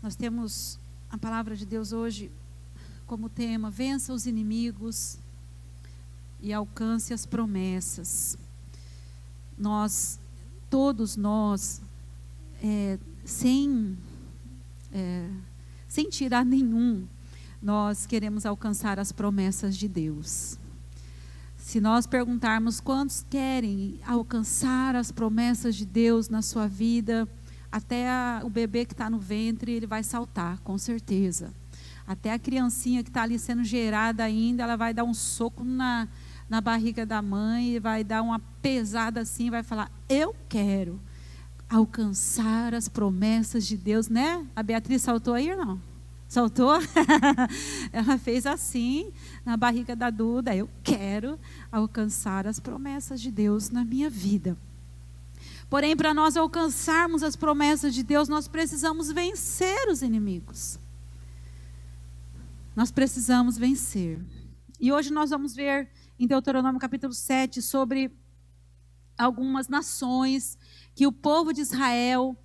Nós temos a palavra de Deus hoje como tema: vença os inimigos e alcance as promessas. Todos nós, sem tirar nenhum, nós queremos alcançar as promessas de Deus. Se nós perguntarmos quantos querem alcançar as promessas de Deus na sua vida, até o bebê que está no ventre, ele vai saltar, com certeza. Até a criancinha que está ali sendo gerada ainda, ela vai dar um soco na barriga da mãe, vai dar uma pesada assim, vai falar: eu quero alcançar as promessas de Deus, né? A Beatriz saltou aí ou não? Saltou? Ela fez assim na barriga da Duda: eu quero alcançar as promessas de Deus na minha vida. Porém, para nós alcançarmos as promessas de Deus, nós precisamos vencer os inimigos. Nós precisamos vencer. E hoje nós vamos ver em Deuteronômio capítulo 7 sobre algumas nações que o povo de Israel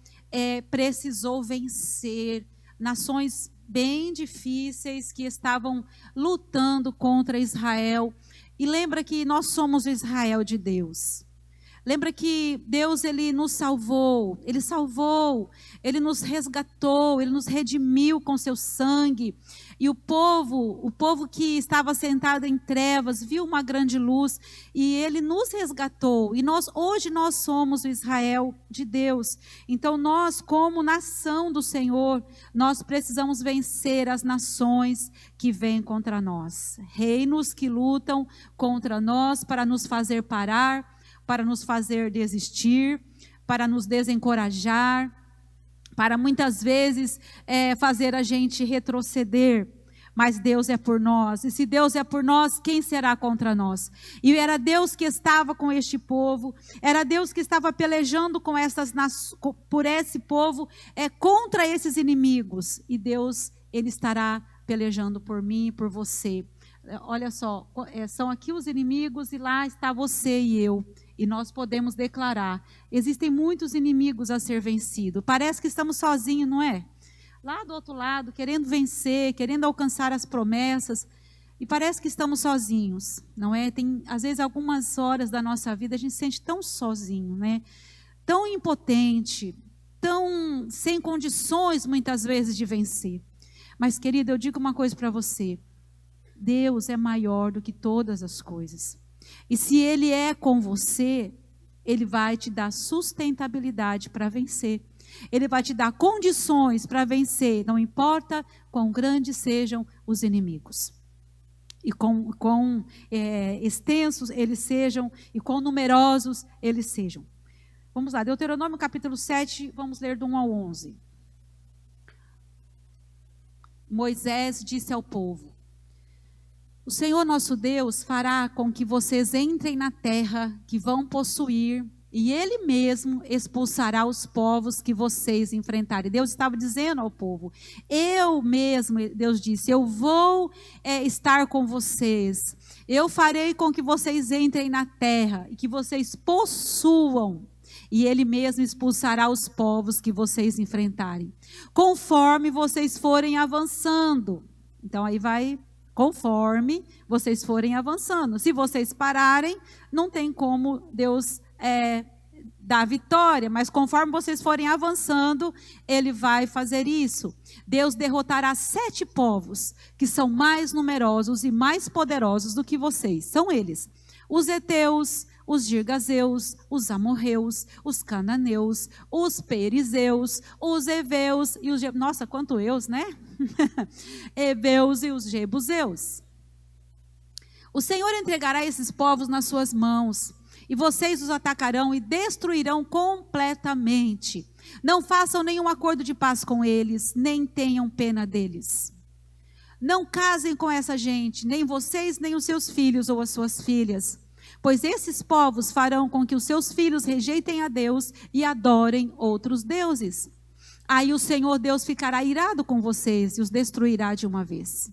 precisou vencer. Nações bem difíceis que estavam lutando contra Israel. E lembra que nós somos o Israel de Deus. Lembra que Deus, Ele nos salvou, Ele nos resgatou, Ele nos redimiu com seu sangue. E o povo que estava sentado em trevas, viu uma grande luz e Ele nos resgatou. E hoje nós somos o Israel de Deus. Então nós, como nação do Senhor, nós precisamos vencer as nações que vêm contra nós. Reinos que lutam contra nós para nos fazer parar, para nos fazer desistir, para nos desencorajar, para muitas vezes fazer a gente retroceder. Mas Deus é por nós, e se Deus é por nós, quem será contra nós? E era Deus que estava com este povo, era Deus que estava pelejando por esse povo, contra esses inimigos. E Deus, Ele estará pelejando por mim e por você. Olha só, são aqui os inimigos e lá está você e eu. E nós podemos declarar: existem muitos inimigos a ser vencidos. Parece que estamos sozinhos, não é? Lá do outro lado, querendo vencer, querendo alcançar as promessas. E parece que estamos sozinhos, não é? Tem, às vezes, algumas horas da nossa vida, a gente se sente tão sozinho, né? Tão impotente, tão sem condições, muitas vezes, de vencer. Mas, querida, eu digo uma coisa para você: Deus é maior do que todas as coisas. E se Ele é com você, Ele vai te dar sustentabilidade para vencer. Ele vai te dar condições para vencer, não importa quão grandes sejam os inimigos. E quão extensos eles sejam, e quão numerosos eles sejam. Vamos lá, Deuteronômio capítulo 7, vamos ler do 1 ao 11. Moisés disse ao povo: o Senhor nosso Deus fará com que vocês entrem na terra que vão possuir, e Ele mesmo expulsará os povos que vocês enfrentarem. Deus estava dizendo ao povo: eu mesmo, Deus disse, eu vou estar com vocês. Eu farei com que vocês entrem na terra e que vocês possuam. E Ele mesmo expulsará os povos que vocês enfrentarem, conforme vocês forem avançando. Então aí vai... conforme vocês forem avançando. Se vocês pararem, não tem como Deus dar vitória, mas conforme vocês forem avançando, Ele vai fazer isso. Deus derrotará 7 povos, que são mais numerosos e mais poderosos do que vocês. São eles: os heteus, os girgazeus, os amorreus, os cananeus, os perizeus, os heveus e os... Nossa, quanto eus, né? Heveus e os jebuseus. O Senhor entregará esses povos nas suas mãos, e vocês os atacarão e destruirão completamente. Não façam nenhum acordo de paz com eles, nem tenham pena deles. Não casem com essa gente, nem vocês, nem os seus filhos ou as suas filhas, pois esses povos farão com que os seus filhos rejeitem a Deus e adorem outros deuses. Aí o Senhor Deus ficará irado com vocês e os destruirá de uma vez.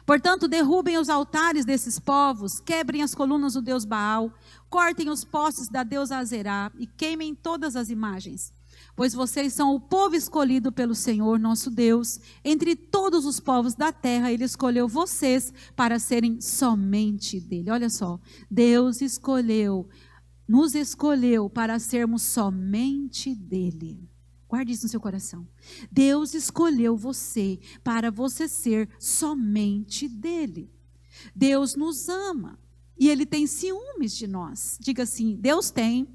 Portanto, derrubem os altares desses povos, quebrem as colunas do deus Baal, cortem os postes da deusa Azerá e queimem todas as imagens. pois vocês são o povo escolhido pelo Senhor nosso Deus. Entre todos os povos da terra, Ele escolheu vocês para serem somente dele. Olha só, Deus nos escolheu para sermos somente dele. Guarde isso no seu coração. Deus escolheu você para você ser somente dele. Deus nos ama e Ele tem ciúmes de nós. Diga assim: Deus tem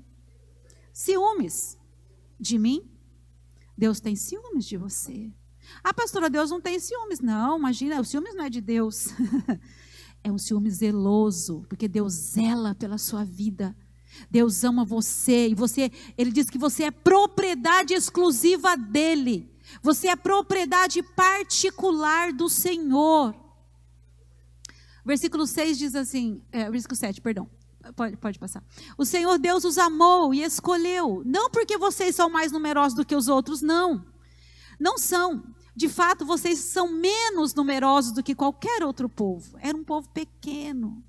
ciúmes de mim. Deus tem ciúmes de você. Ah, pastora, Deus não tem ciúmes. Não, imagina, o ciúmes não é de Deus. É um ciúme zeloso, porque Deus zela pela sua vida. Deus ama você, Ele diz que você é propriedade exclusiva dEle. Você é propriedade particular do Senhor. Versículo 6 diz assim, versículo 7, perdão. Pode passar. O Senhor Deus os amou e escolheu, não porque vocês são mais numerosos do que os outros, não. Não são. De fato, vocês são menos numerosos do que qualquer outro povo. Era um povo pequeno.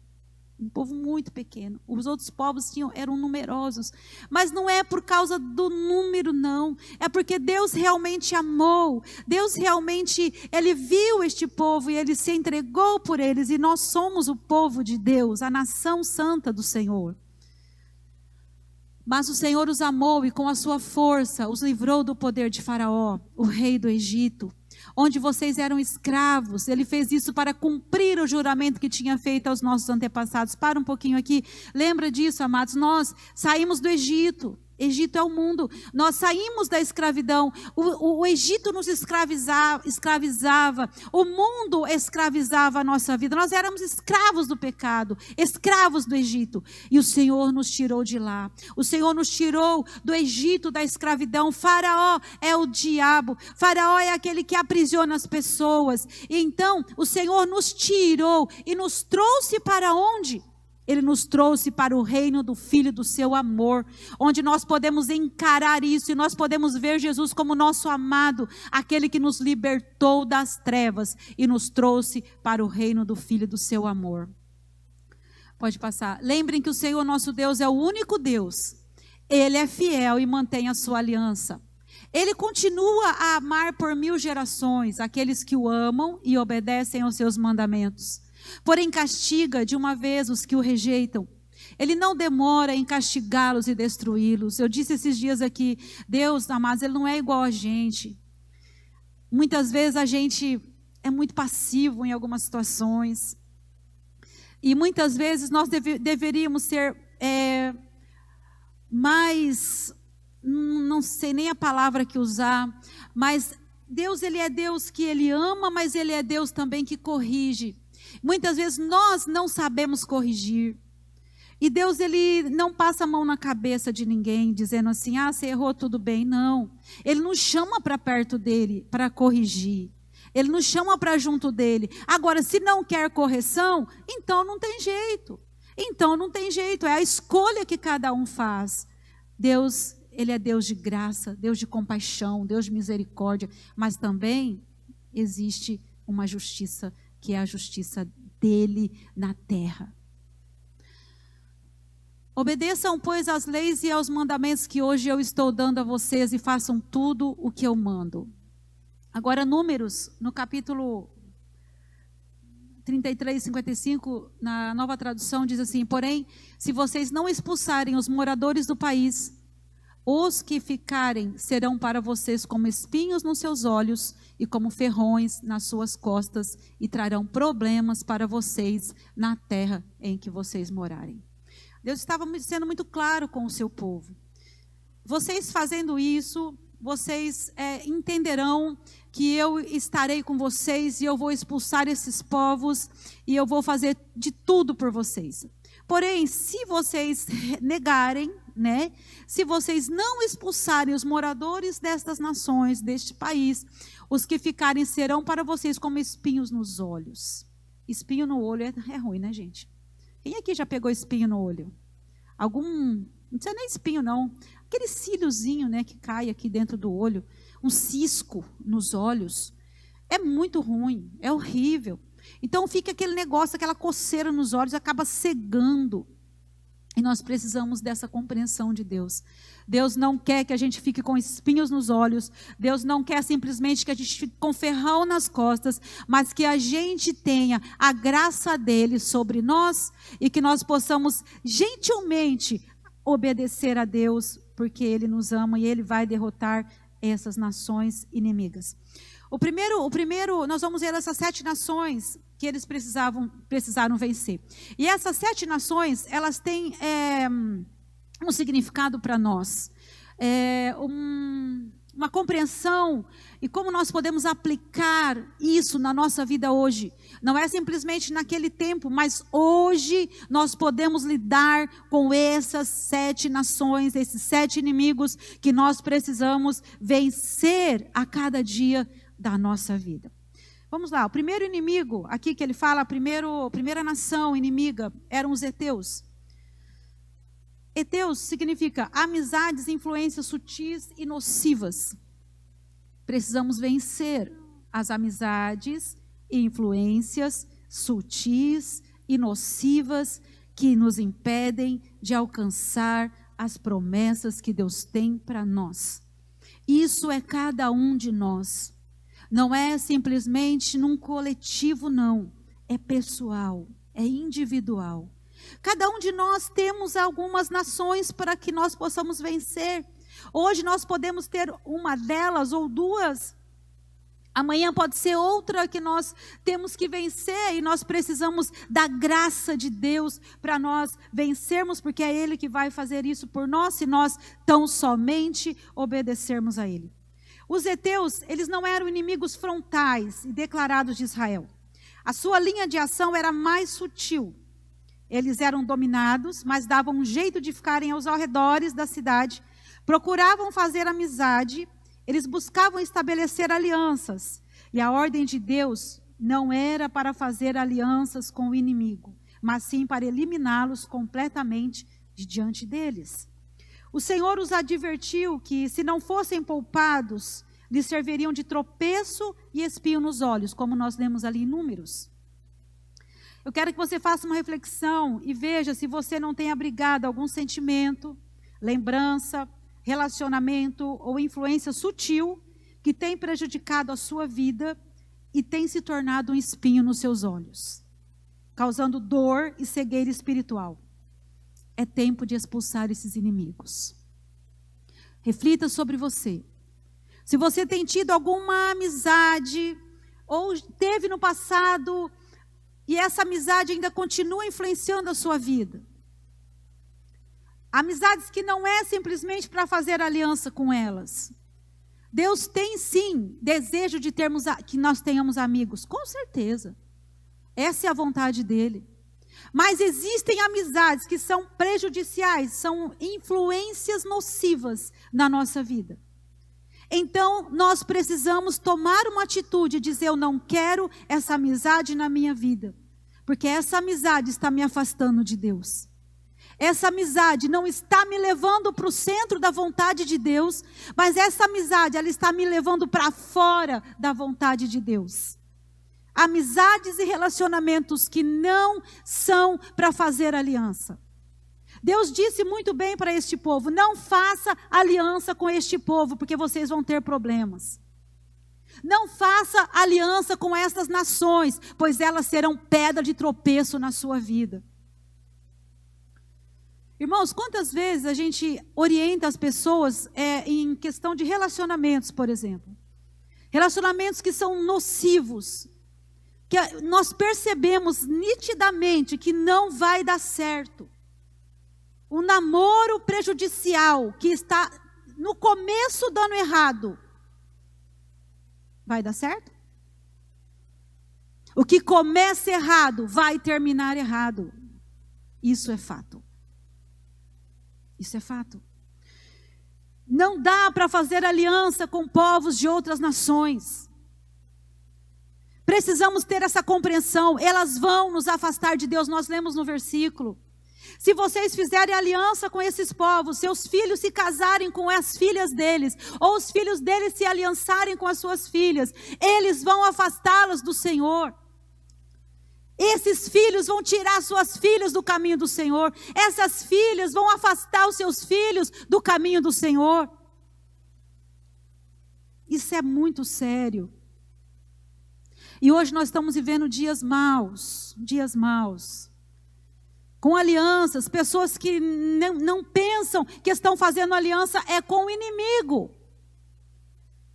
Um povo muito pequeno. Os outros povos eram numerosos. Mas não é por causa do número, não. É porque Deus realmente amou. Deus realmente, Ele viu este povo e Ele se entregou por eles. E nós somos o povo de Deus, a nação santa do Senhor. Mas o Senhor os amou e com a sua força os livrou do poder de Faraó, o rei do Egito, onde vocês eram escravos. Ele fez isso para cumprir o juramento que tinha feito aos nossos antepassados. Para um pouquinho aqui, lembra disso, amados? Nós saímos do Egito. Egito é o mundo. Nós saímos da escravidão. O Egito nos escravizava. O mundo escravizava a nossa vida. Nós éramos escravos do pecado, escravos do Egito. E o Senhor nos tirou de lá. O Senhor nos tirou do Egito, da escravidão. Faraó é o diabo. Faraó é aquele que aprisiona as pessoas. E então o Senhor nos tirou e nos trouxe para onde? Ele nos trouxe para o reino do Filho do seu amor, onde nós podemos encarar isso e nós podemos ver Jesus como nosso amado, aquele que nos libertou das trevas e nos trouxe para o reino do Filho do seu amor. Pode passar. Lembrem que o Senhor nosso Deus é o único Deus. Ele é fiel e mantém a sua aliança. Ele continua a amar por 1000 gerações aqueles que o amam e obedecem aos seus mandamentos. Porém castiga de uma vez os que o rejeitam. Ele não demora em castigá-los e destruí-los. Eu disse esses dias aqui, Deus, amados, Ele não é igual a gente. Muitas vezes a gente é muito passivo em algumas situações. E muitas vezes nós deveríamos ser mais, não sei nem a palavra que usar, mas Deus, Ele é Deus que Ele ama, mas Ele é Deus também que corrige. Muitas vezes nós não sabemos corrigir. E Deus, Ele não passa a mão na cabeça de ninguém, dizendo assim, você errou, tudo bem. Não. Ele nos chama para perto dEle, para corrigir. Ele nos chama para junto dEle. Agora, se não quer correção, então não tem jeito. Então não tem jeito. É a escolha que cada um faz. Deus, Ele é Deus de graça, Deus de compaixão, Deus de misericórdia. Mas também existe uma justiça, que é a justiça dele na terra. Obedeçam, pois, às leis e aos mandamentos que hoje eu estou dando a vocês e façam tudo o que eu mando. Agora, Números, no capítulo 33, 55, na Nova Tradução, diz assim: porém, se vocês não expulsarem os moradores do país, os que ficarem serão para vocês como espinhos nos seus olhos e como ferrões nas suas costas, e trarão problemas para vocês na terra em que vocês morarem. Deus estava sendo muito claro com o seu povo. Vocês fazendo isso, vocês entenderão que eu estarei com vocês e eu vou expulsar esses povos e eu vou fazer de tudo por vocês. Porém, se vocês negarem, se vocês não expulsarem os moradores destas nações, deste país, os que ficarem serão para vocês como espinhos nos olhos. Espinho no olho é ruim, né, gente? Quem aqui já pegou espinho no olho? Não precisa nem espinho, não. Aquele cíliozinho, que cai aqui dentro do olho. Um cisco nos olhos. É muito ruim, é horrível. Então fica aquele negócio, aquela coceira nos olhos, acaba cegando. E nós precisamos dessa compreensão de Deus. Deus não quer que a gente fique com espinhos nos olhos. Deus não quer simplesmente que a gente fique com ferrão nas costas, mas que a gente tenha a graça dele sobre nós e que nós possamos gentilmente obedecer a Deus, porque ele nos ama e ele vai derrotar essas nações inimigas. O primeiro, nós vamos ver essas 7 nações que eles precisaram vencer. E essas 7 nações, elas têm um significado para nós, uma compreensão e como nós podemos aplicar isso na nossa vida hoje. Não é simplesmente naquele tempo, mas hoje nós podemos lidar com essas 7 nações, esses 7 inimigos que nós precisamos vencer a cada dia da nossa vida. Vamos lá, o primeiro inimigo, aqui que ele fala, a primeira nação inimiga eram os heteus. Heteus significa amizades, influências sutis e nocivas. Precisamos vencer as amizades e influências sutis e nocivas que nos impedem de alcançar as promessas que Deus tem para nós. Isso é cada um de nós. Não é simplesmente num coletivo, não. É pessoal, é individual. Cada um de nós temos algumas nações para que nós possamos vencer. Hoje nós podemos ter uma delas ou 2. Amanhã pode ser outra que nós temos que vencer e nós precisamos da graça de Deus para nós vencermos, porque é Ele que vai fazer isso por nós, se nós tão somente obedecermos a Ele. Os heteus, eles não eram inimigos frontais e declarados de Israel. A sua linha de ação era mais sutil. Eles eram dominados, mas davam um jeito de ficarem aos arredores da cidade, procuravam fazer amizade, eles buscavam estabelecer alianças. E a ordem de Deus não era para fazer alianças com o inimigo, mas sim para eliminá-los completamente de diante deles. O Senhor os advertiu que, se não fossem poupados, lhes serviriam de tropeço e espinho nos olhos, como nós lemos ali em Números. Eu quero que você faça uma reflexão e veja se você não tem abrigado algum sentimento, lembrança, relacionamento ou influência sutil que tem prejudicado a sua vida e tem se tornado um espinho nos seus olhos, causando dor e cegueira espiritual. É tempo de expulsar esses inimigos. Reflita sobre você. Se você tem tido alguma amizade, ou teve no passado, e essa amizade ainda continua influenciando a sua vida. Amizades que não é simplesmente para fazer aliança com elas. Deus tem sim desejo de que nós tenhamos amigos, com certeza. Essa é a vontade dele. Mas existem amizades que são prejudiciais, são influências nocivas na nossa vida. Então, nós precisamos tomar uma atitude e dizer: eu não quero essa amizade na minha vida, porque essa amizade está me afastando de Deus. Essa amizade não está me levando para o centro da vontade de Deus, mas essa amizade, ela está me levando para fora da vontade de Deus. Amizades e relacionamentos que não são para fazer aliança. Deus disse muito bem para este povo: não faça aliança com este povo, porque vocês vão ter problemas. Não faça aliança com essas nações, pois elas serão pedra de tropeço na sua vida. Irmãos, quantas vezes a gente orienta as pessoas em questão de relacionamentos, por exemplo. Relacionamentos que são nocivos, que nós percebemos nitidamente que não vai dar certo. Um namoro prejudicial que está no começo dando errado, vai dar certo? O que começa errado vai terminar errado. Isso é fato. Isso é fato. Não dá para fazer aliança com povos de outras nações. Precisamos ter essa compreensão. Elas vão nos afastar de Deus. Nós lemos no versículo. Se vocês fizerem aliança com esses povos, seus filhos se casarem com as filhas deles, ou os filhos deles se aliançarem com as suas filhas, eles vão afastá-las do Senhor. Esses filhos vão tirar suas filhas do caminho do Senhor. Essas filhas vão afastar os seus filhos do caminho do Senhor. Isso é muito sério. E hoje nós estamos vivendo dias maus, com alianças, pessoas que não pensam que estão fazendo aliança é com o inimigo.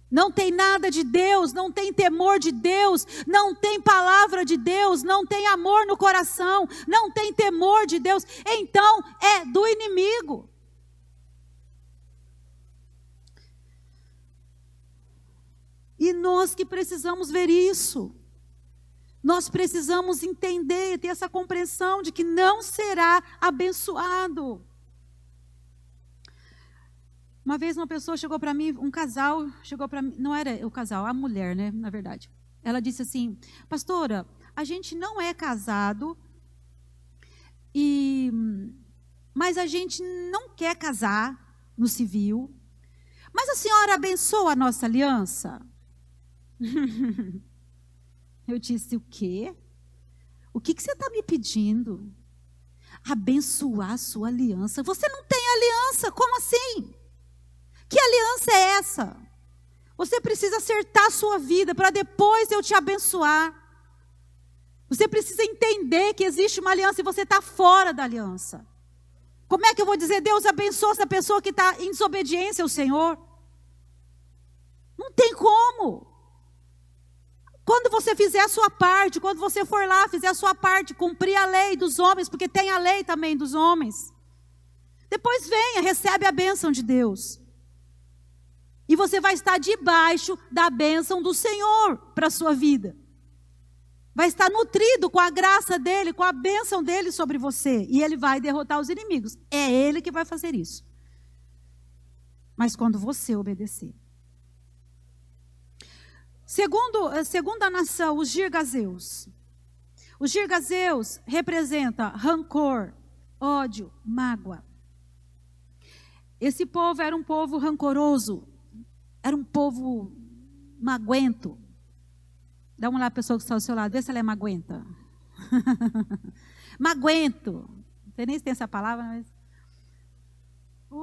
Não tem nada de Deus, não tem temor de Deus, não tem palavra de Deus, não tem amor no coração, não tem temor de Deus, então é do inimigo. E nós que precisamos ver isso, nós precisamos entender, ter essa compreensão de que não será abençoado. Uma vez uma pessoa chegou para mim, um casal chegou para mim, não era o casal, a mulher, né, na verdade. Ela disse assim: pastora, a gente não é casado, mas a gente não quer casar no civil, mas a senhora abençoa a nossa aliança? Eu disse: o quê? O que você está me pedindo? Abençoar a sua aliança? Você não tem aliança, como assim? Que aliança é essa? Você precisa acertar a sua vida para depois eu te abençoar. Você precisa entender que existe uma aliança e você está fora da aliança. Como é que eu vou dizer Deus abençoa essa pessoa que está em desobediência ao Senhor? Não tem como. Quando você fizer a sua parte, quando você for lá, fizer a sua parte, cumprir a lei dos homens, porque tem a lei também dos homens. Depois venha, recebe a bênção de Deus. E você vai estar debaixo da bênção do Senhor para a sua vida. Vai estar nutrido com a graça dEle, com a bênção dEle sobre você. E Ele vai derrotar os inimigos. É Ele que vai fazer isso. Mas quando você obedecer. Segunda nação, os girgazeus. Os girgazeus representam rancor, ódio, mágoa. Esse povo era um povo rancoroso. Era um povo maguento. Dá uma lá para a pessoa que está ao seu lado, vê se ela é maguenta. Maguento. Não sei nem se tem essa palavra, mas...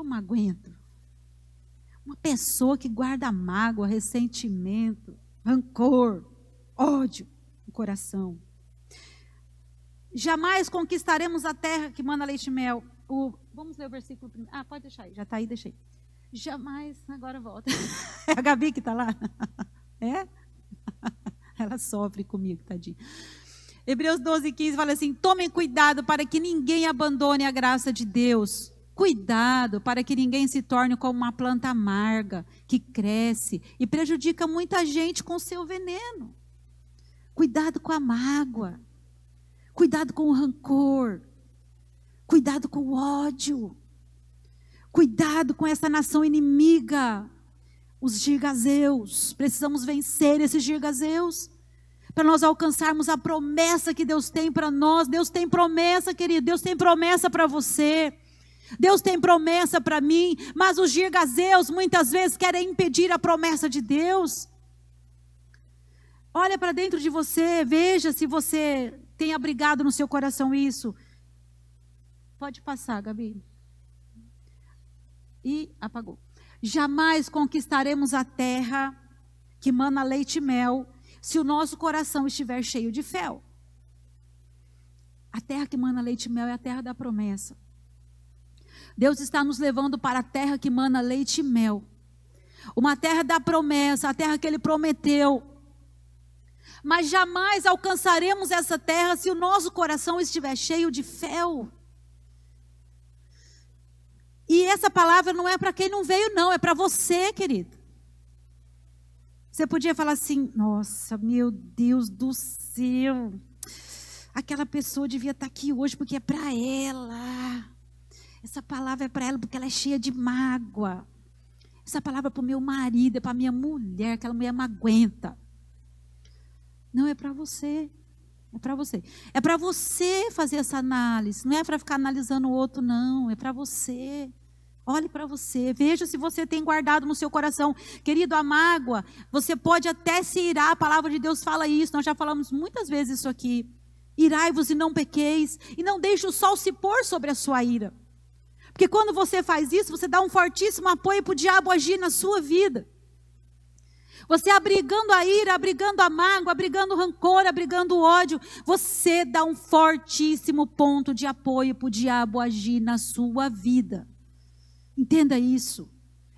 maguento. Uma pessoa que guarda mágoa, ressentimento, rancor, ódio no coração. Jamais conquistaremos a terra que mana leite e mel. Vamos ler o versículo primeiro. Pode deixar aí, já está aí, deixa aí. Jamais, agora volta. É a Gabi que está lá? É? Ela sofre comigo, tadinha. Hebreus 12:15 fala assim: tomem cuidado para que ninguém abandone a graça de Deus. Cuidado para que ninguém se torne como uma planta amarga, que cresce e prejudica muita gente com seu veneno. Cuidado com a mágoa. Cuidado com o rancor. Cuidado com o ódio. Cuidado com essa nação inimiga, os girgazeus. Precisamos vencer esses girgazeus, para nós alcançarmos a promessa que Deus tem para nós. Deus tem promessa, querido, Deus tem promessa para você. Deus tem promessa para mim, mas os girgazeus muitas vezes querem impedir a promessa de Deus. Olha para dentro de você, veja se você tem abrigado no seu coração isso. Pode passar, Gabi. E apagou. Jamais conquistaremos a terra que mana leite e mel, se o nosso coração estiver cheio de fel. A terra que mana leite e mel é a terra da promessa. Deus está nos levando para a terra que mana leite e mel. Uma terra da promessa, a terra que Ele prometeu. Mas jamais alcançaremos essa terra se o nosso coração estiver cheio de fel. E essa palavra não é para quem não veio, não. É para você, querido. Você podia falar assim: nossa, meu Deus do céu. Aquela pessoa devia estar aqui hoje porque é para ela. Essa palavra é para ela porque ela é cheia de mágoa. Essa palavra é para o meu marido, é para a minha mulher, aquela mulher maguenta. Não, é para você. É para você. É para você fazer essa análise. Não é para ficar analisando o outro, não. É para você. Olhe para você. Veja se você tem guardado no seu coração. Querido, a mágoa, você pode até se irar. A palavra de Deus fala isso. Nós já falamos muitas vezes isso aqui. Irai-vos e não pequeis, e não deixe o sol se pôr sobre a sua ira. Porque quando você faz isso, você dá um fortíssimo apoio para o diabo agir na sua vida. Você abrigando a ira, abrigando a mágoa, abrigando o rancor, abrigando o ódio, você dá um fortíssimo ponto de apoio para o diabo agir na sua vida. Entenda isso.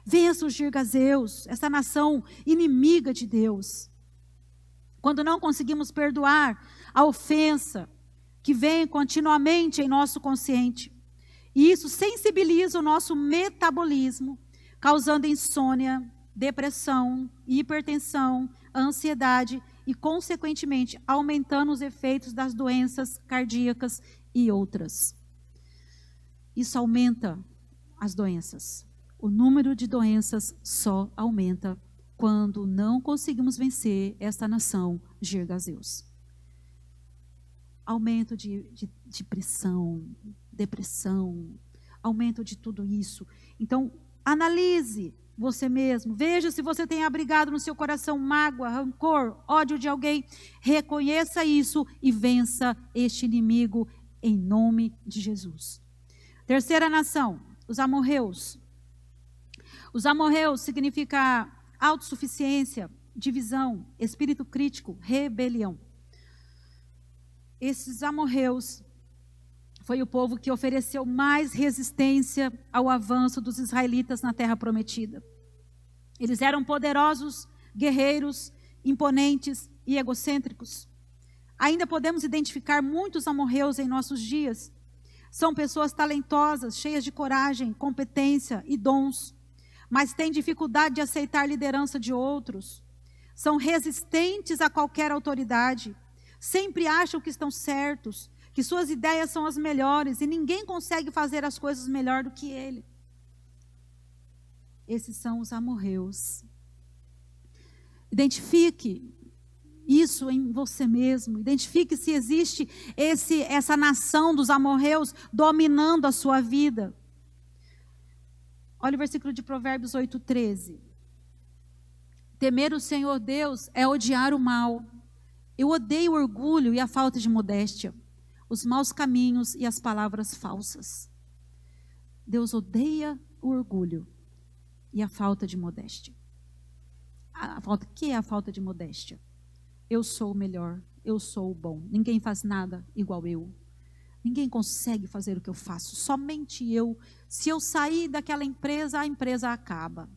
Vença os girgazeus, essa nação inimiga de Deus. Quando não conseguimos perdoar a ofensa que vem continuamente em nosso consciente, e isso sensibiliza o nosso metabolismo, causando insônia, depressão, hipertensão, ansiedade e, consequentemente, aumentando os efeitos das doenças cardíacas e outras. Isso aumenta as doenças. O número de doenças só aumenta quando não conseguimos vencer esta nação girgazeus. Aumento de pressão, depressão, aumento de tudo isso. Então, analise você mesmo, veja se você tem abrigado no seu coração mágoa, rancor, ódio de alguém. Reconheça isso e vença este inimigo em nome de Jesus. Terceira nação, os amorreus. Os amorreus significa autossuficiência, divisão, espírito crítico, rebelião. Esses amorreus foi o povo que ofereceu mais resistência ao avanço dos israelitas na terra prometida. Eles eram poderosos, guerreiros, imponentes e egocêntricos. Ainda podemos identificar muitos amorreus em nossos dias. São pessoas talentosas, cheias de coragem, competência e dons, mas têm dificuldade de aceitar a liderança de outros. São resistentes a qualquer autoridade. Sempre acham que estão certos, que suas ideias são as melhores e ninguém consegue fazer as coisas melhor do que ele. Esses são os amorreus. Identifique isso em você mesmo. Identifique se existe essa nação dos amorreus dominando a sua vida. Olha o versículo de Provérbios 8:13. Temer o Senhor Deus é odiar o mal. Eu odeio o orgulho e a falta de modéstia, os maus caminhos e as palavras falsas. Deus odeia o orgulho e a falta de modéstia. O que é a falta de modéstia? Eu sou o melhor, eu sou o bom. Ninguém faz nada igual eu. Ninguém consegue fazer o que eu faço, somente eu. Se eu sair daquela empresa, a empresa acaba.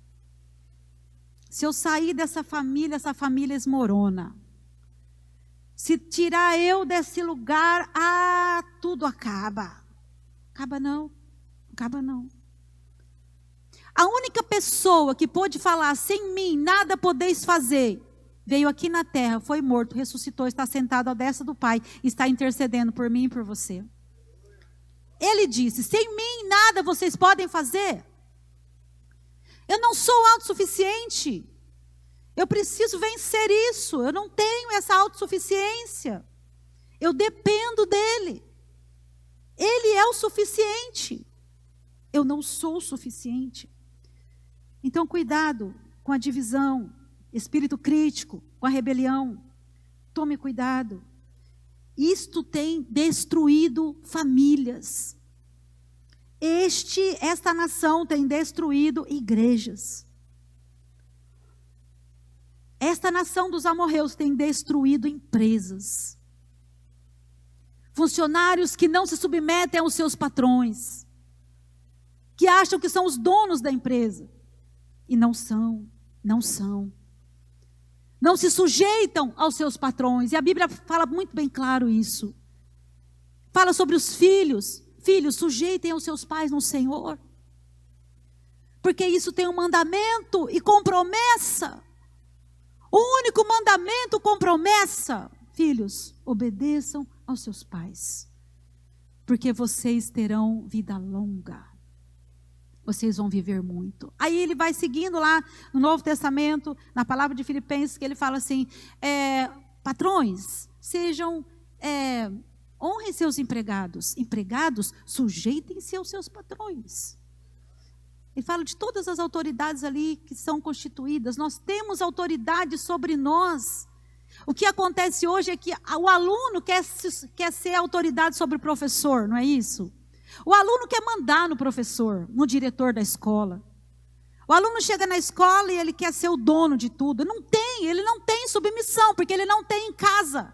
Se eu sair dessa família, essa família esmorona. Se tirar eu desse lugar, tudo acaba. Acaba não, acaba não. A única pessoa que pôde falar, sem mim nada podeis fazer, veio aqui na terra, foi morto, ressuscitou, está sentado à destra do Pai, está intercedendo por mim e por você. Ele disse, sem mim nada vocês podem fazer. Eu não sou autossuficiente. Eu preciso vencer isso. Eu não tenho essa autossuficiência. Eu dependo dele. Ele é o suficiente. Eu não sou o suficiente. Então, cuidado com a divisão, espírito crítico, com a rebelião. Tome cuidado. Isto tem destruído famílias. Esta nação tem destruído igrejas. Esta nação dos amorreus tem destruído empresas. Funcionários que não se submetem aos seus patrões. Que acham que são os donos da empresa. E não são, não são. Não se sujeitam aos seus patrões. E a Bíblia fala muito bem claro isso. Fala sobre os filhos. Filhos, sujeitem aos seus pais no Senhor. Porque isso tem um mandamento e com promessa. O único mandamento com promessa. Filhos, obedeçam aos seus pais. Porque vocês terão vida longa. Vocês vão viver muito. Aí ele vai seguindo lá no Novo Testamento, na palavra de Filipenses, que ele fala assim, patrões, honrem seus empregados. Empregados, sujeitem-se aos seus patrões. Ele fala de todas as autoridades ali que são constituídas. Nós temos autoridade sobre nós. O que acontece hoje é que o aluno quer ser autoridade sobre o professor, não é isso? O aluno quer mandar no professor, no diretor da escola. O aluno chega na escola e ele quer ser o dono de tudo. Ele não tem submissão, porque ele não tem em casa.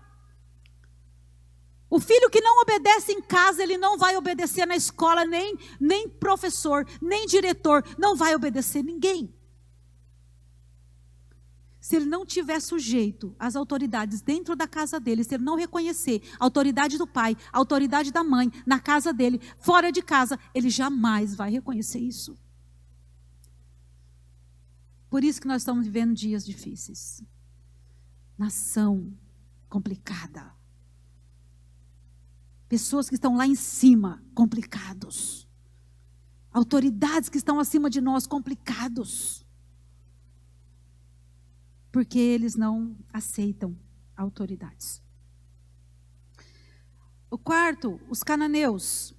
O filho que não obedece em casa, ele não vai obedecer na escola, nem professor, nem diretor, não vai obedecer ninguém. Se ele não tiver sujeito às autoridades dentro da casa dele, se ele não reconhecer a autoridade do pai, a autoridade da mãe, na casa dele, fora de casa, ele jamais vai reconhecer isso. Por isso que nós estamos vivendo dias difíceis. Nação complicada. Pessoas que estão lá em cima, complicados. Autoridades que estão acima de nós, complicados. Porque eles não aceitam autoridades. O quarto, os cananeus.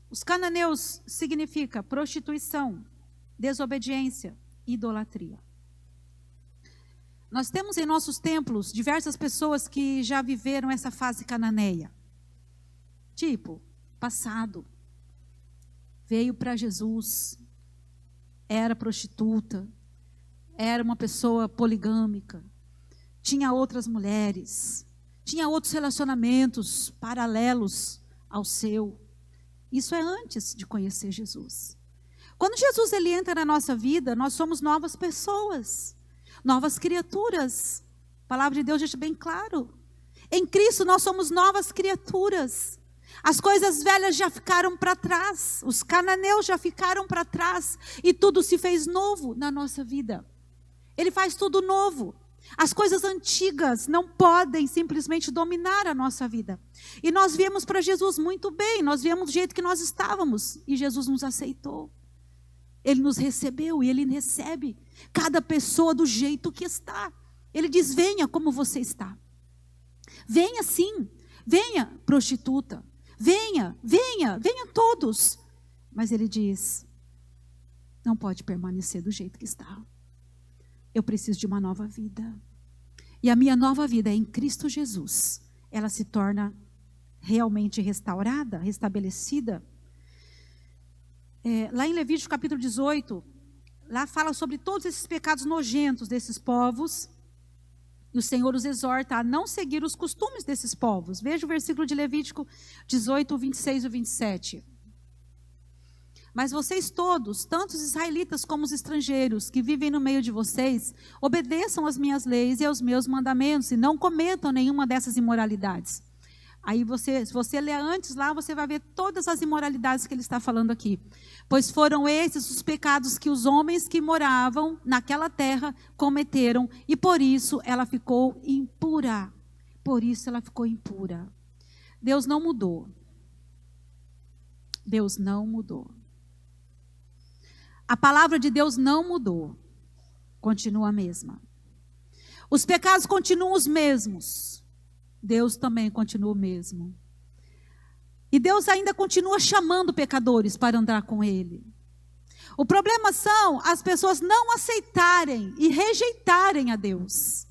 Os cananeus significa prostituição, desobediência, idolatria. Nós temos em nossos templos diversas pessoas que já viveram essa fase cananeia. Tipo, passado, veio para Jesus, era prostituta, era uma pessoa poligâmica, tinha outras mulheres, tinha outros relacionamentos paralelos ao seu. Isso é antes de conhecer Jesus. Quando Jesus ele entra na nossa vida, nós somos novas pessoas, novas criaturas. A palavra de Deus deixa bem claro. Em Cristo nós somos novas criaturas. As coisas velhas já ficaram para trás, os cananeus já ficaram para trás e tudo se fez novo na nossa vida. Ele faz tudo novo. As coisas antigas não podem simplesmente dominar a nossa vida. E nós viemos para Jesus muito bem, nós viemos do jeito que nós estávamos e Jesus nos aceitou. Ele nos recebeu e Ele recebe cada pessoa do jeito que está. Ele diz, venha como você está. Venha sim, venha prostituta. Venha todos. Mas Ele diz, não pode permanecer do jeito que está. Eu preciso de uma nova vida. E a minha nova vida é em Cristo Jesus. Ela se torna realmente restaurada, restabelecida. Lá em Levítico capítulo 18, lá fala sobre todos esses pecados nojentos desses povos. E o Senhor os exorta a não seguir os costumes desses povos. Veja o versículo de Levítico 18, 26 e 27. Mas vocês todos, tanto os israelitas como os estrangeiros que vivem no meio de vocês, obedeçam às minhas leis e aos meus mandamentos e não cometam nenhuma dessas imoralidades. Aí se você ler antes lá, você vai ver todas as imoralidades que ele está falando aqui. Pois foram esses os pecados que os homens que moravam naquela terra cometeram, e por isso ela ficou impura. Por isso ela ficou impura. Deus não mudou. Deus não mudou. A palavra de Deus não mudou. Continua a mesma. Os pecados continuam os mesmos. Deus também continua o mesmo. E Deus ainda continua chamando pecadores para andar com Ele. O problema são as pessoas não aceitarem e rejeitarem a Deus.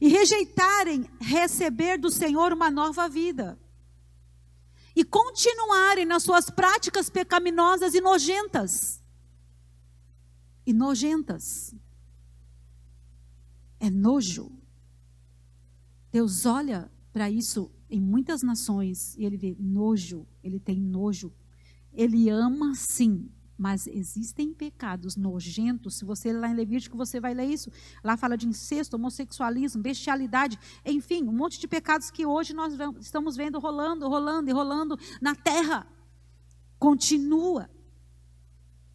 E rejeitarem receber do Senhor uma nova vida. E continuarem nas suas práticas pecaminosas e nojentas. E nojentas. É nojo. Deus olha para isso em muitas nações e Ele vê nojo, Ele tem nojo. Ele ama sim, mas existem pecados nojentos. Se você ler lá em Levítico, você vai ler isso. Lá fala de incesto, homossexualismo, bestialidade, enfim, um monte de pecados que hoje nós estamos vendo rolando na terra. Continua.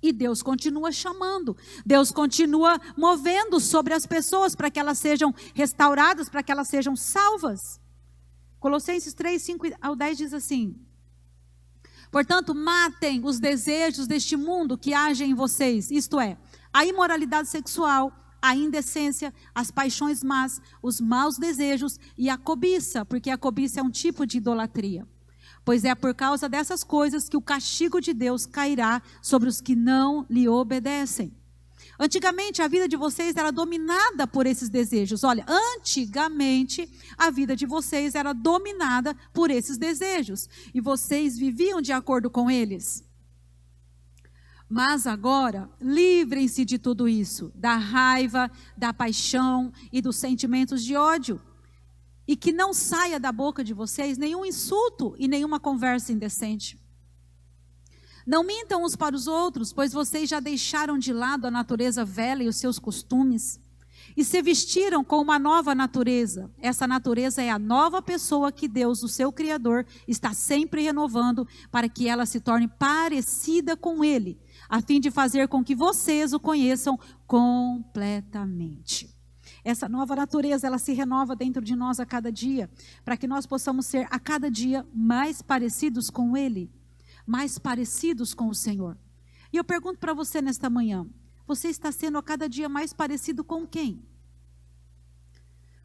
E Deus continua chamando, Deus continua movendo sobre as pessoas para que elas sejam restauradas, para que elas sejam salvas. Colossenses 3, 5 ao 10 diz assim: portanto, matem os desejos deste mundo que agem em vocês, isto é, a imoralidade sexual, a indecência, as paixões más, os maus desejos e a cobiça, porque a cobiça é um tipo de idolatria. Pois é por causa dessas coisas que o castigo de Deus cairá sobre os que não lhe obedecem. Antigamente, a vida de vocês era dominada por esses desejos. Olha, antigamente, a vida de vocês era dominada por esses desejos. E vocês viviam de acordo com eles. Mas agora, livrem-se de tudo isso. Da raiva, da paixão e dos sentimentos de ódio. E que não saia da boca de vocês nenhum insulto e nenhuma conversa indecente. Não mintam uns para os outros, pois vocês já deixaram de lado a natureza velha e os seus costumes, e se vestiram com uma nova natureza. Essa natureza é a nova pessoa que Deus, o seu Criador, está sempre renovando para que ela se torne parecida com Ele, a fim de fazer com que vocês o conheçam completamente. Essa nova natureza, ela se renova dentro de nós a cada dia, para que nós possamos ser a cada dia mais parecidos com Ele, mais parecidos com o Senhor. E eu pergunto para você nesta manhã, você está sendo a cada dia mais parecido com quem?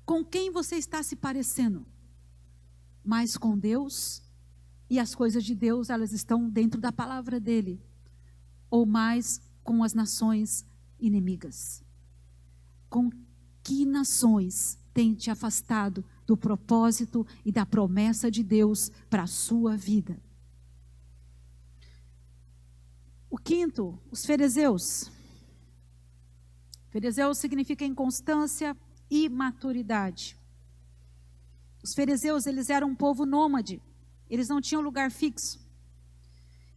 Com quem você está se parecendo? Mais com Deus? E as coisas de Deus, elas estão dentro da palavra dele? Ou mais com as nações inimigas? Com que nações tem te afastado do propósito e da promessa de Deus para a sua vida? O quinto, os fariseus. Fariseus significa inconstância e imaturidade. Os fariseus, eles eram um povo nômade. Eles não tinham lugar fixo.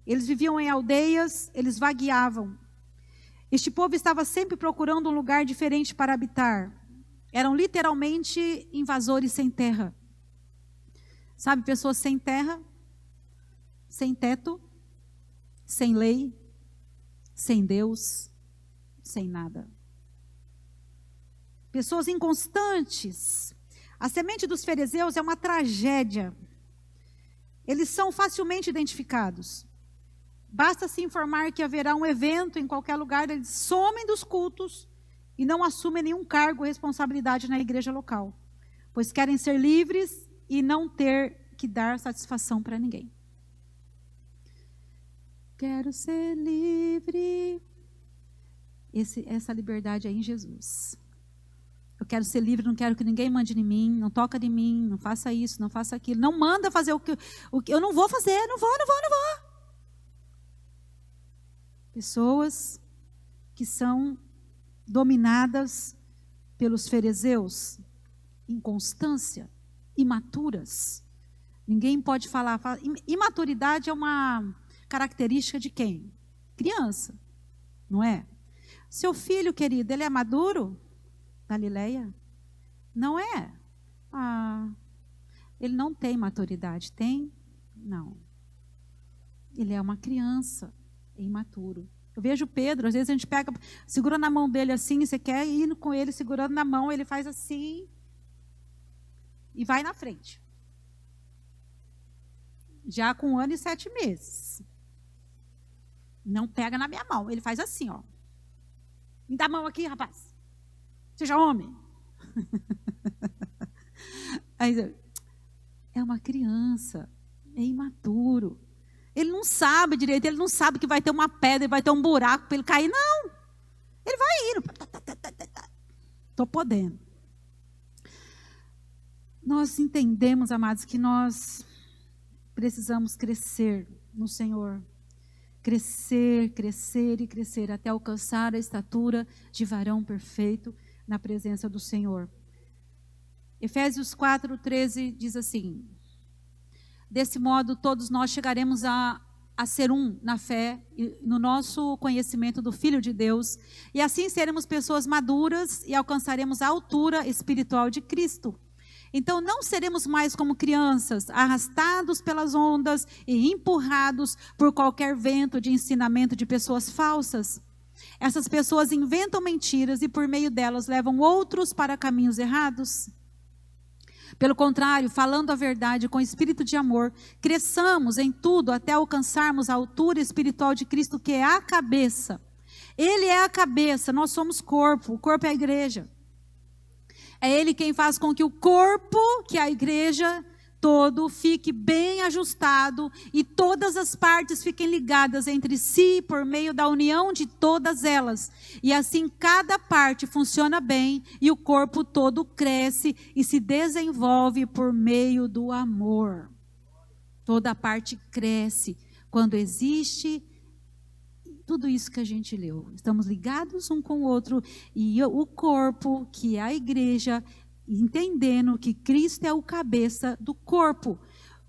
Eles viviam em aldeias, eles vagueavam. Este povo estava sempre procurando um lugar diferente para habitar. Eram literalmente invasores sem terra. Sabe, pessoas sem terra, sem teto, sem lei, sem Deus, sem nada. Pessoas inconstantes. A semente dos fariseus é uma tragédia. Eles são facilmente identificados. Basta se informar que haverá um evento em qualquer lugar, eles somem dos cultos e não assumem nenhum cargo ou responsabilidade na igreja local, pois querem ser livres e não ter que dar satisfação para ninguém. Quero ser livre. Essa liberdade é em Jesus. Eu quero ser livre, não quero que ninguém mande em mim, não toca em mim, não faça isso, não faça aquilo. Não manda fazer o que eu não vou fazer, não vou. Pessoas que são dominadas pelos fariseus, inconstância, imaturas. Ninguém pode falar. Imaturidade é uma característica de quem? Criança, não é? Seu filho, querido, ele é maduro? Galileia? Não é. Ele não tem maturidade. Tem? Não. Ele é uma criança, é imaturo. Eu vejo Pedro, às vezes a gente pega, segura na mão dele assim, você quer ir com ele segurando na mão, ele faz assim e vai na frente. Já com 1 ano e 7 meses. Não pega na minha mão, ele faz assim, ó. Me dá a mão aqui, rapaz. Seja homem. É uma criança, é imaturo. Ele não sabe direito, ele não sabe que vai ter uma pedra, vai ter um buraco para ele cair, não. Ele vai indo. Estou podendo. Nós entendemos, amados, que nós precisamos crescer no Senhor. Crescer, crescer e crescer até alcançar a estatura de varão perfeito na presença do Senhor. Efésios 4:13 diz assim: desse modo todos nós chegaremos a ser um na fé e no nosso conhecimento do Filho de Deus, e assim seremos pessoas maduras e alcançaremos a altura espiritual de Cristo. Então não seremos mais como crianças, arrastados pelas ondas e empurrados por qualquer vento de ensinamento de pessoas falsas. Essas pessoas inventam mentiras e por meio delas levam outros para caminhos errados. Pelo contrário, falando a verdade com espírito de amor, cresçamos em tudo até alcançarmos a altura espiritual de Cristo, que é a cabeça. Ele é a cabeça, nós somos corpo, o corpo é a igreja. É Ele quem faz com que o corpo, que é a igreja, todo fique bem ajustado e todas as partes fiquem ligadas entre si por meio da união de todas elas. E assim cada parte funciona bem e o corpo todo cresce e se desenvolve por meio do amor. Toda parte cresce quando existe tudo isso que a gente leu. Estamos ligados um com o outro e o corpo, que é a igreja, entendendo que Cristo é o cabeça do corpo.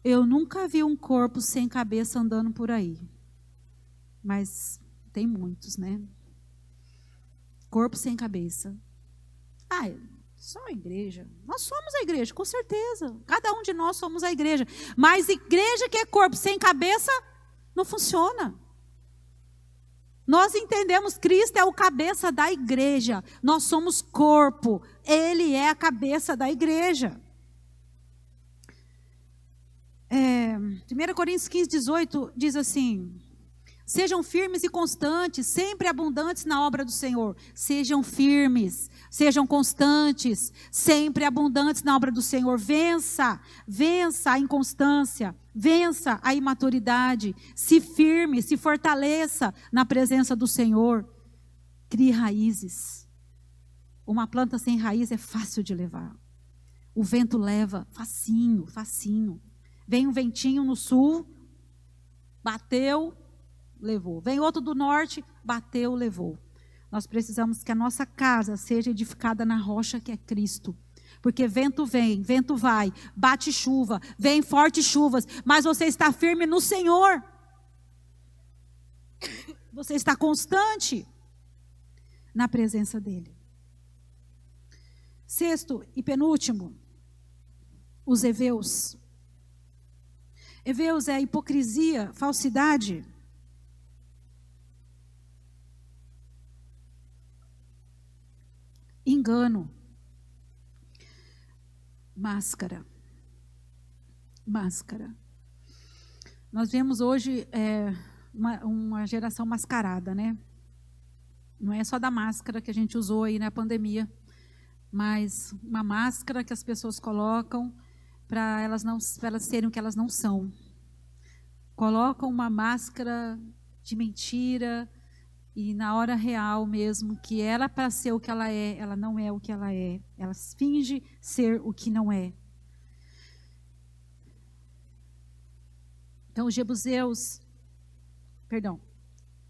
Eu nunca vi um corpo sem cabeça andando por aí. Mas tem muitos, né? Corpo sem cabeça. Só a igreja. Nós somos a igreja, com certeza. Cada um de nós somos a igreja. Mas igreja que é corpo sem cabeça, não funciona. Nós entendemos, Cristo é o cabeça da igreja. Nós somos corpo. Ele é a cabeça da igreja. 1 Coríntios 15, 18 diz assim: sejam firmes e constantes, sempre abundantes na obra do Senhor. Sejam firmes, sejam constantes, sempre abundantes na obra do Senhor. Vença a inconstância, vença a imaturidade. Se firme, se fortaleça na presença do Senhor. Crie raízes. Uma planta sem raiz é fácil de levar. O vento leva, facinho, facinho. Vem um ventinho no sul, bateu, levou. Vem outro do norte, bateu, levou. Nós precisamos que a nossa casa seja edificada na rocha que é Cristo. Porque vento vem, vento vai, bate chuva, vem fortes chuvas, mas você está firme no Senhor. Você está constante na presença dEle. Sexto e penúltimo, os heveus. Heveus é hipocrisia, falsidade. Engano. Máscara. Nós vemos hoje uma geração mascarada, né? Não é só da máscara que a gente usou aí na pandemia, mas uma máscara que as pessoas colocam para elas serem o que elas não são. Colocam uma máscara de mentira e na hora real mesmo, que ela para ser o que ela é, ela não é o que ela é. Ela finge ser o que não é. Então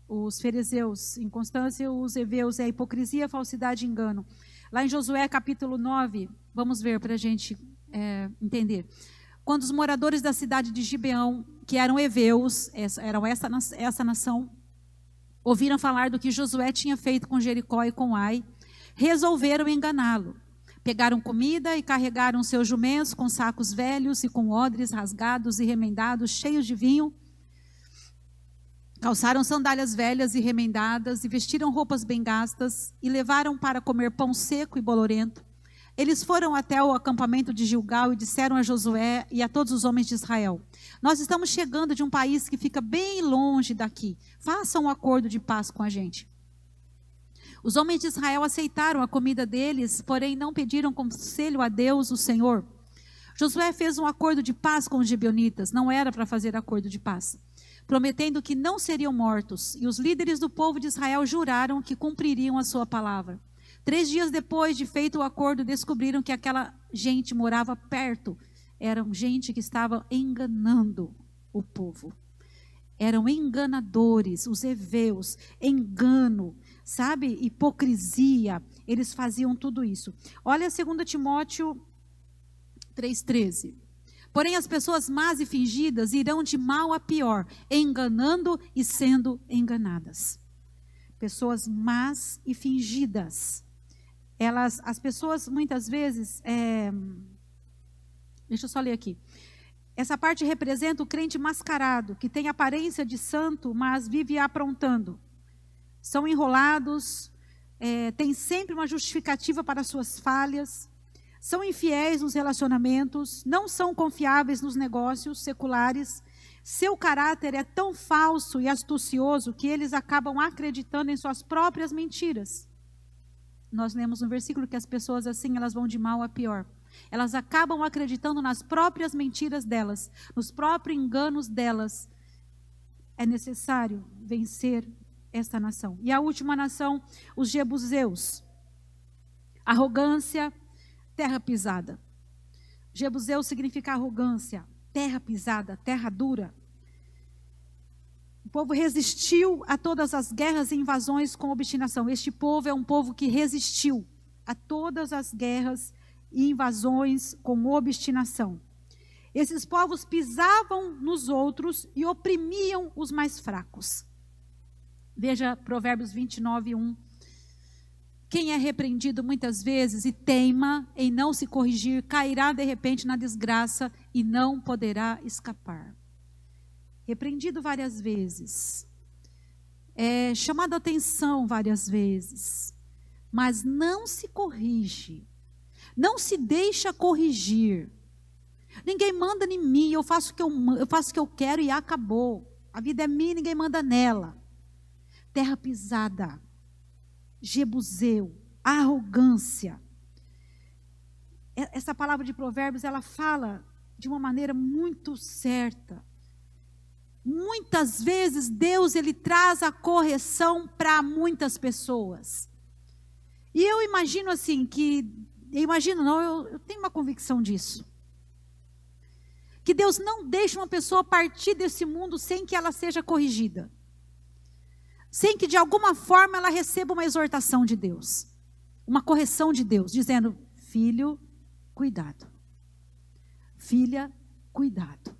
os fariseus, inconstância, os heveus é hipocrisia, falsidade e engano. Lá em Josué capítulo 9, vamos ver para a gente entender. Quando os moradores da cidade de Gibeão, que eram heveus, eram essa nação, ouviram falar do que Josué tinha feito com Jericó e com Ai, resolveram enganá-lo. Pegaram comida e carregaram seus jumentos com sacos velhos e com odres rasgados e remendados, cheios de vinho. Calçaram sandálias velhas e remendadas e vestiram roupas bem gastas e levaram para comer pão seco e bolorento. Eles foram até o acampamento de Gilgal e disseram a Josué e a todos os homens de Israel: nós estamos chegando de um país que fica bem longe daqui. Façam um acordo de paz com a gente. Os homens de Israel aceitaram a comida deles, porém não pediram conselho a Deus, o Senhor. Josué fez um acordo de paz com os gibeonitas. Não era para fazer acordo de paz, prometendo que não seriam mortos. E os líderes do povo de Israel juraram que cumpririam a sua palavra. 3 dias depois de feito o acordo, descobriram que aquela gente morava perto. Eram gente que estava enganando o povo. Eram enganadores, os heveus, engano, sabe? Hipocrisia. Eles faziam tudo isso. Olha 2 Timóteo 3,13. Porém, as pessoas más e fingidas irão de mal a pior, enganando e sendo enganadas. Pessoas más e fingidas. As pessoas muitas vezes, deixa eu só ler aqui. Essa parte representa o crente mascarado, que tem aparência de santo, mas vive aprontando. São enrolados, têm sempre uma justificativa para suas falhas, são infiéis nos relacionamentos, não são confiáveis nos negócios seculares. Seu caráter é tão falso e astucioso que eles acabam acreditando em suas próprias mentiras. Nós lemos no versículo que as pessoas assim, elas vão de mal a pior. Elas acabam acreditando nas próprias mentiras delas, nos próprios enganos delas. É necessário vencer esta nação. E a última nação, os jebuseus. Arrogância, terra pisada. Jebuseu significa arrogância, terra pisada, terra dura. O povo resistiu a todas as guerras e invasões com obstinação. Este povo é um povo que resistiu a todas as guerras e invasões com obstinação. Esses povos pisavam nos outros e oprimiam os mais fracos. Veja Provérbios 29:1. Quem é repreendido muitas vezes e teima em não se corrigir, cairá de repente na desgraça e não poderá escapar. Repreendido várias vezes, chamado a atenção várias vezes, mas não se corrige, não se deixa corrigir. Ninguém manda em mim, eu faço o que eu quero e acabou. A vida é minha, ninguém manda nela. Terra pisada, jebuseu, arrogância. Essa palavra de Provérbios, ela fala de uma maneira muito certa. Muitas vezes Deus, ele traz a correção para muitas pessoas. E eu imagino assim eu tenho uma convicção disso. Que Deus não deixa uma pessoa partir desse mundo sem que ela seja corrigida. Sem que de alguma forma ela receba uma exortação de Deus. Uma correção de Deus, dizendo: filho, cuidado. Filha, cuidado.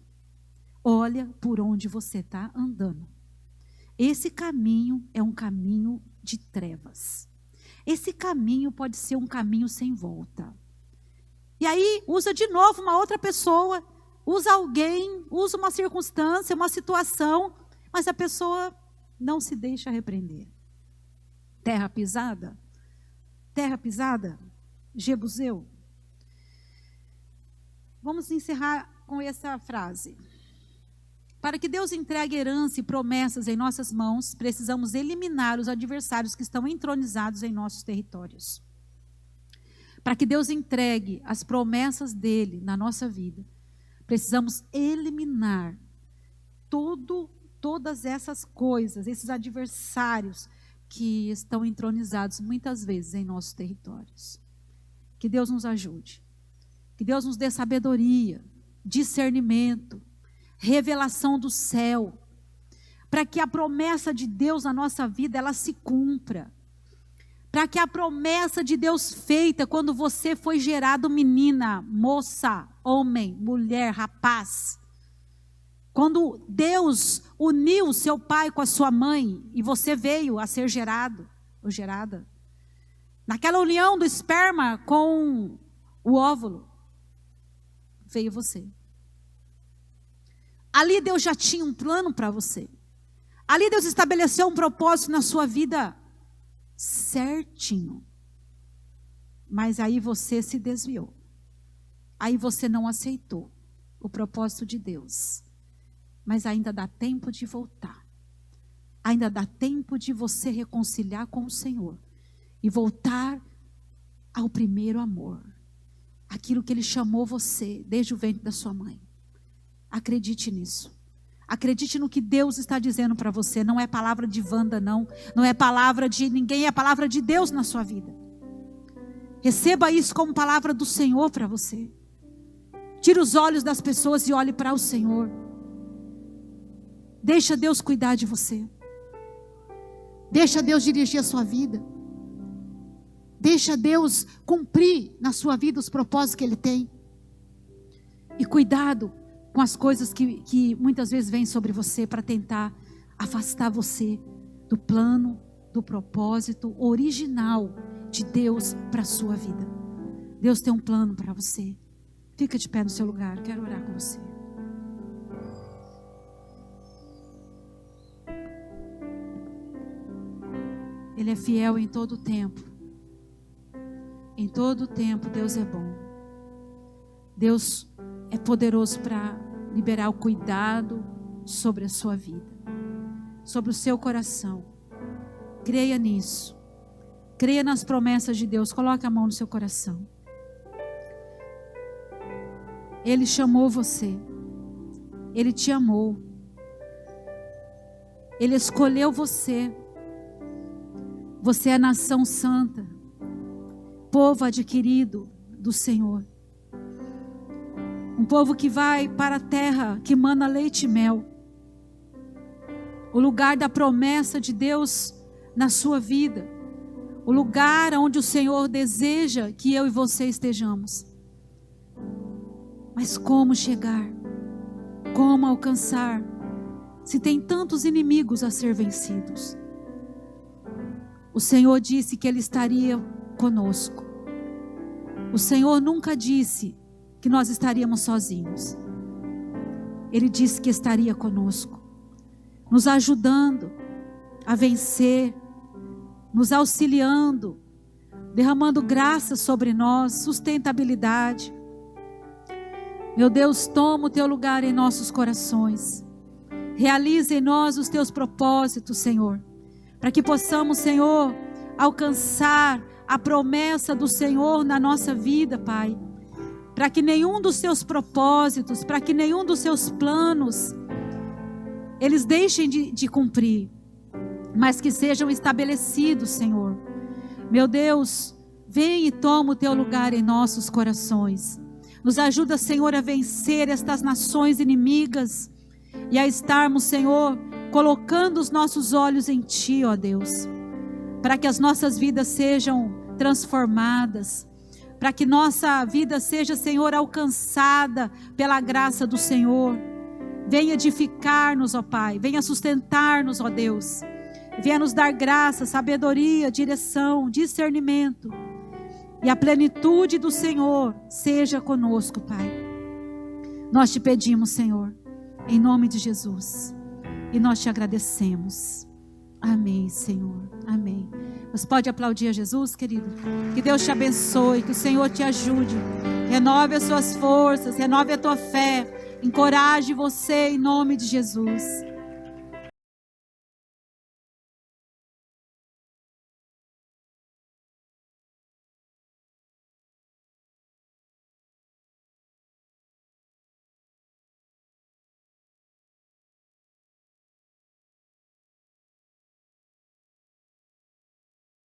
Olha por onde você está andando. Esse caminho é um caminho de trevas. Esse caminho pode ser um caminho sem volta. E aí usa de novo uma outra pessoa, usa alguém, usa uma circunstância, uma situação, mas a pessoa não se deixa repreender. Terra pisada, jebuseu. Vamos encerrar com essa frase. Para que Deus entregue herança e promessas em nossas mãos, precisamos eliminar os adversários que estão entronizados em nossos territórios. Para que Deus entregue as promessas dele na nossa vida, precisamos eliminar todas essas coisas, esses adversários que estão entronizados muitas vezes em nossos territórios. Que Deus nos ajude. Que Deus nos dê sabedoria, discernimento, revelação do céu, para que a promessa de Deus na nossa vida, ela se cumpra. Para que a promessa de Deus feita quando você foi gerado menina, moça, homem, mulher, rapaz. Quando Deus uniu seu pai com a sua mãe e você veio a ser gerado ou gerada. Naquela união do esperma com o óvulo, veio você. Ali Deus já tinha um plano para você. Ali Deus estabeleceu um propósito na sua vida certinho. Mas aí você se desviou. Aí você não aceitou o propósito de Deus. Mas ainda dá tempo de voltar. Ainda dá tempo de você reconciliar com o Senhor. E voltar ao primeiro amor. Aquilo que Ele chamou você desde o ventre da sua mãe. Acredite nisso. Acredite no que Deus está dizendo para você. Não é palavra de Wanda, não. Não é palavra de ninguém, é palavra de Deus na sua vida. Receba isso como palavra do Senhor para você. Tire os olhos das pessoas e olhe para o Senhor. Deixa Deus cuidar de você. Deixa Deus dirigir a sua vida. Deixa Deus cumprir na sua vida os propósitos que Ele tem. E cuidado com as coisas que muitas vezes vêm sobre você para tentar afastar você do plano, do propósito original de Deus para a sua vida. Deus tem um plano para você. Fica de pé no seu lugar, quero orar com você. Ele é fiel em todo o tempo. Em todo o tempo Deus é bom. Deus é poderoso para liberar o cuidado sobre a sua vida, sobre o seu coração. Creia nisso. Creia nas promessas de Deus. Coloque a mão no seu coração. Ele chamou você. Ele te amou. Ele escolheu você. Você é nação santa, povo adquirido do Senhor. Um povo que vai para a terra que mana leite e mel. O lugar da promessa de Deus na sua vida. O lugar onde o Senhor deseja que eu e você estejamos. Mas como chegar? Como alcançar? Se tem tantos inimigos a ser vencidos. O Senhor disse que Ele estaria conosco. O Senhor nunca disse que nós estaríamos sozinhos. Ele disse que estaria conosco, nos ajudando a vencer, nos auxiliando, derramando graça sobre nós, sustentabilidade. Meu Deus, toma o teu lugar em nossos corações. Realiza em nós os teus propósitos, Senhor, para que possamos, Senhor, alcançar a promessa do Senhor na nossa vida, Pai. Para que nenhum dos seus propósitos, para que nenhum dos seus planos, eles deixem de cumprir, mas que sejam estabelecidos, Senhor. Meu Deus, vem e toma o teu lugar em nossos corações. Nos ajuda, Senhor, a vencer estas nações inimigas e a estarmos, Senhor, colocando os nossos olhos em Ti, ó Deus, para que as nossas vidas sejam transformadas, para que nossa vida seja, Senhor, alcançada pela graça do Senhor. Venha edificar-nos, ó Pai, venha sustentar-nos, ó Deus, venha nos dar graça, sabedoria, direção, discernimento, e a plenitude do Senhor seja conosco, Pai. Nós te pedimos, Senhor, em nome de Jesus, e nós te agradecemos. Amém, Senhor, amém. Você pode aplaudir a Jesus, querido? Que Deus te abençoe, que o Senhor te ajude, renove as suas forças, renove a tua fé, encoraje você em nome de Jesus.